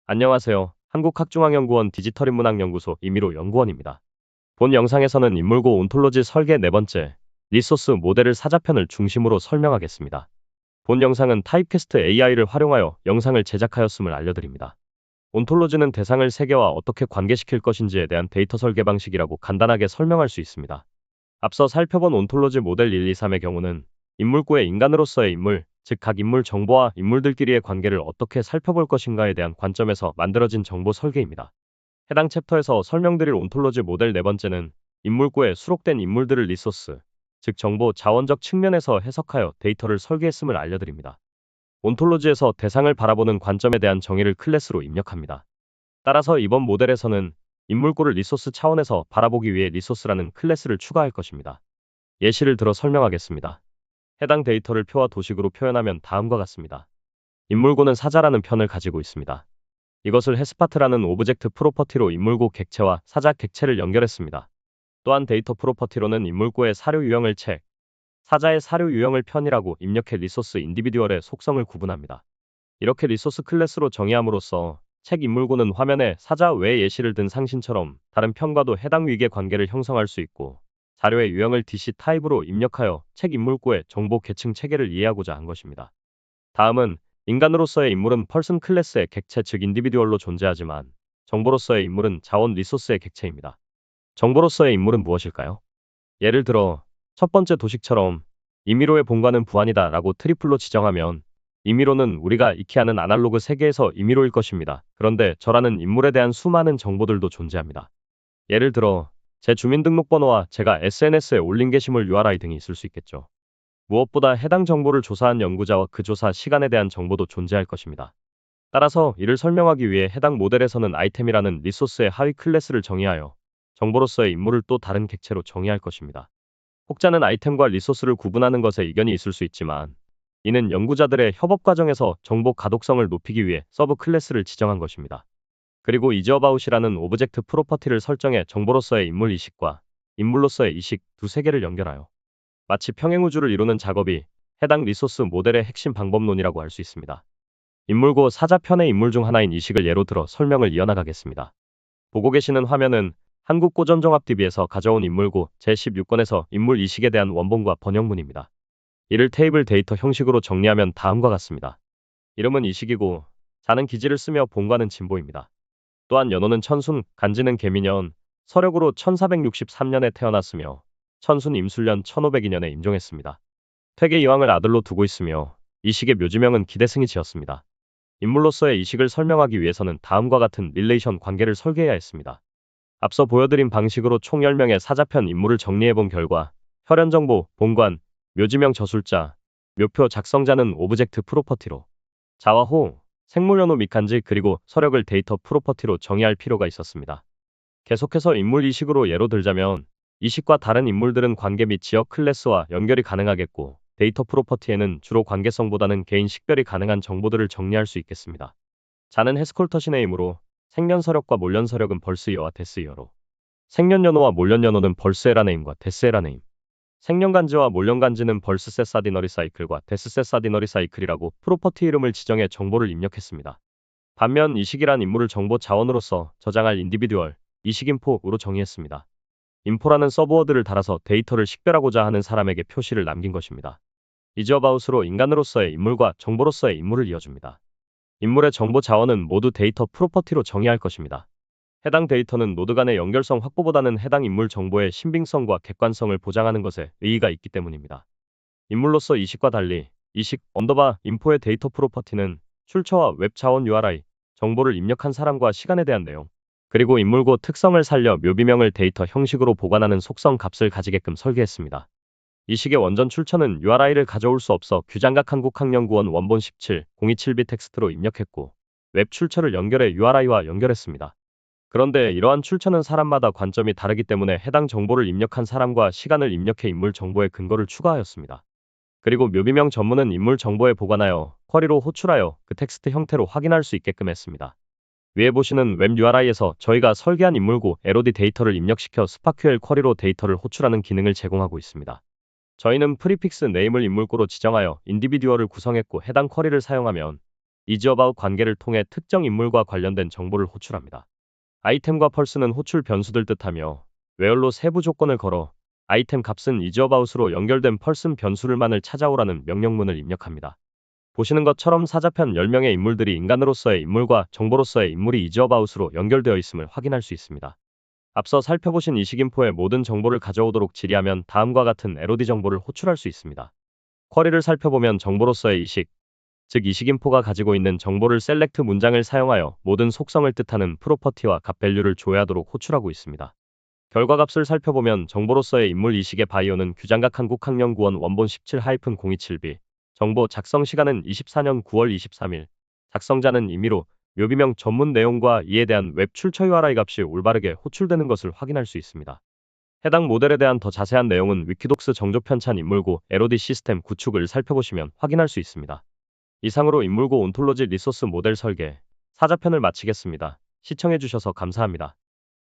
안녕하세요. 한국학중앙연구원 디지털인문학연구소 이미로 연구원입니다. 본 영상에서는 인물고 온톨로지 설계 네 번째, 리소스 모델을 사자편을 중심으로 설명하겠습니다. 본 영상은 타입캐스트 AI를 활용하여 영상을 제작하였음을 알려드립니다. 온톨로지는 대상을 세계와 어떻게 관계시킬 것인지에 대한 데이터 설계 방식이라고 간단하게 설명할 수 있습니다. 앞서 살펴본 온톨로지 모델 1, 2, 3의 경우는 인물구의 인간으로서의 인물, 즉 각 인물 정보와 인물들끼리의 관계를 어떻게 살펴볼 것인가에 대한 관점에서 만들어진 정보 설계입니다. 해당 챕터에서 설명드릴 온톨로지 모델 네 번째는 인물구에 수록된 인물들을 리소스, 즉 정보 자원적 측면에서 해석하여 데이터를 설계했음을 알려드립니다. 온톨로지에서 대상을 바라보는 관점에 대한 정의를 클래스로 입력합니다. 따라서 이번 모델에서는 인물구를 리소스 차원에서 바라보기 위해 리소스라는 클래스를 추가할 것입니다. 예시를 들어 설명하겠습니다. 해당 데이터를 표와 도식으로 표현하면 다음과 같습니다. 인물고는 사자라는 편을 가지고 있습니다. 이것을 해스파트라는 오브젝트 프로퍼티로 인물고 객체와 사자 객체를 연결했습니다. 또한 데이터 프로퍼티로는 인물고의 사료 유형을 책, 사자의 사료 유형을 편이라고 입력해 리소스 인디비듀얼의 속성을 구분합니다. 이렇게 리소스 클래스로 정의함으로써 책 인물고는 화면에 사자 외 예시를 든 상신처럼 다른 편과도 해당 위계 관계를 형성할 수 있고, 자료의 유형을 DC 타입으로 입력하여 책 인물고의 정보 계층 체계를 이해하고자 한 것입니다. 다음은 인간으로서의 인물은 펄슨 클래스의 객체 즉 인디비듀얼로 존재하지만 정보로서의 인물은 자원 리소스의 객체입니다. 정보로서의 인물은 무엇일까요? 예를 들어 첫 번째 도식처럼 이미로의 본관은 부안이다 라고 트리플로 지정하면 이미로는 우리가 익히 아는 아날로그 세계에서 이미로일 것입니다. 그런데 저라는 인물에 대한 수많은 정보들도 존재합니다. 예를 들어 제 주민등록번호와 제가 SNS에 올린 게시물 URI 등이 있을 수 있겠죠. 무엇보다 해당 정보를 조사한 연구자와 그 조사 시간에 대한 정보도 존재할 것입니다. 따라서 이를 설명하기 위해 해당 모델에서는 아이템이라는 리소스의 하위 클래스를 정의하여 정보로서의 인물을 또 다른 객체로 정의할 것입니다. 혹자는 아이템과 리소스를 구분하는 것에 이견이 있을 수 있지만 이는 연구자들의 협업 과정에서 정보 가독성을 높이기 위해 서브 클래스를 지정한 것입니다. 그리고 이즈어바웃이라는 오브젝트 프로퍼티를 설정해 정보로서의 인물 이식과 인물로서의 이식 두 세계를 연결하여 마치 평행우주를 이루는 작업이 해당 리소스 모델의 핵심 방법론이라고 할 수 있습니다. 인물고 사자편의 인물 중 하나인 이식을 예로 들어 설명을 이어나가겠습니다. 보고 계시는 화면은 한국고전종합DB에서 가져온 인물고 제16권에서 인물 이식에 대한 원본과 번역문입니다. 이를 테이블 데이터 형식으로 정리하면 다음과 같습니다. 이름은 이식이고 자는 기지를 쓰며 본관은 진보입니다. 또한 연호는 천순, 간지는 개미년, 서력으로 1463년에 태어났으며 천순 임술년 1502년에 임종했습니다. 퇴계 이황을 아들로 두고 있으며 이식의 묘지명은 기대승이 지었습니다. 인물로서의 이식을 설명하기 위해서는 다음과 같은 릴레이션 관계를 설계해야 했습니다. 앞서 보여드린 방식으로 총 10명의 사자편 인물을 정리해본 결과 혈연정보, 본관, 묘지명 저술자, 묘표 작성자는 오브젝트 프로퍼티로 자와 호, 생물연호 및 간지 그리고 서력을 데이터 프로퍼티로 정의할 필요가 있었습니다. 계속해서 인물 이식으로 예로 들자면 이식과 다른 인물들은 관계 및 지역 클래스와 연결이 가능하겠고 데이터 프로퍼티에는 주로 관계성보다는 개인 식별이 가능한 정보들을 정리할 수 있겠습니다. 자는 헤스콜터시네이므로 생년서력과 몰년서력은 벌스이어와 데스이어로 생년연호와 몰년연호는 벌스에라네임과 데스에라네임 생년간지와 몰년간지는 벌스세사디너리 사이클과 데스세사디너리 사이클이라고 프로퍼티 이름을 지정해 정보를 입력했습니다. 반면 이식이란 인물을 정보 자원으로서 저장할 인디비듀얼, 이식인포로 정의했습니다. 인포라는 서브워드를 달아서 데이터를 식별하고자 하는 사람에게 표시를 남긴 것입니다. 이즈어바웃으로 인간으로서의 인물과 정보로서의 인물을 이어줍니다. 인물의 정보 자원은 모두 데이터 프로퍼티로 정의할 것입니다. 해당 데이터는 노드 간의 연결성 확보보다는 해당 인물 정보의 신빙성과 객관성을 보장하는 것에 의의가 있기 때문입니다. 인물로서 이식과 달리 이식 인포의 데이터 프로퍼티는 출처와 웹 자원 URI, 정보를 입력한 사람과 시간에 대한 내용, 그리고 인물고 특성을 살려 묘비명을 데이터 형식으로 보관하는 속성 값을 가지게끔 설계했습니다. 이식의 원전 출처는 URI를 가져올 수 없어 규장각 한국학연구원 원본 17, 027B 텍스트로 입력했고 웹 출처를 연결해 URI와 연결했습니다. 그런데 이러한 출처는 사람마다 관점이 다르기 때문에 해당 정보를 입력한 사람과 시간을 입력해 인물 정보의 근거를 추가하였습니다. 그리고 묘비명 전문은 인물 정보에 보관하여 쿼리로 호출하여 그 텍스트 형태로 확인할 수 있게끔 했습니다. 위에 보시는 웹 URI에서 저희가 설계한 인물고 LOD 데이터를 입력시켜 스파큐엘 쿼리로 데이터를 호출하는 기능을 제공하고 있습니다. 저희는 프리픽스 네임을 인물고로 지정하여 인디비듀얼을 구성했고 해당 쿼리를 사용하면 이즈어바웃 관계를 통해 특정 인물과 관련된 정보를 호출합니다. 아이템과 펄스는 호출 변수들 뜻하며 웨얼로 세부 조건을 걸어 아이템 값은 이즈어바웃으로 연결된 펄슨 변수를만을 찾아오라는 명령문을 입력합니다. 보시는 것처럼 사자편 10명의 인물들이 인간으로서의 인물과 정보로서의 인물이 이즈어바웃으로 연결되어 있음을 확인할 수 있습니다. 앞서 살펴보신 이식인포의 모든 정보를 가져오도록 질의하면 다음과 같은 LOD 정보를 호출할 수 있습니다. 쿼리를 살펴보면 정보로서의 이식, 즉 이식인포가 가지고 있는 정보를 셀렉트 문장을 사용하여 모든 속성을 뜻하는 프로퍼티와 값 밸류를 조회하도록 호출하고 있습니다. 결과값을 살펴보면 정보로서의 인물 이식의 바이오는 규장각 한국학연구원 원본 17-027b, 정보 작성 시간은 24년 9월 23일, 작성자는 임의로 묘비명 전문 내용과 이에 대한 웹 출처 URI 값이 올바르게 호출되는 것을 확인할 수 있습니다. 해당 모델에 대한 더 자세한 내용은 위키독스 정조 편찬 인물고 LOD 시스템 구축을 살펴보시면 확인할 수 있습니다. 이상으로 인물고 온톨로지 리소스 모델 설계, 사자편을 마치겠습니다. 시청해주셔서 감사합니다.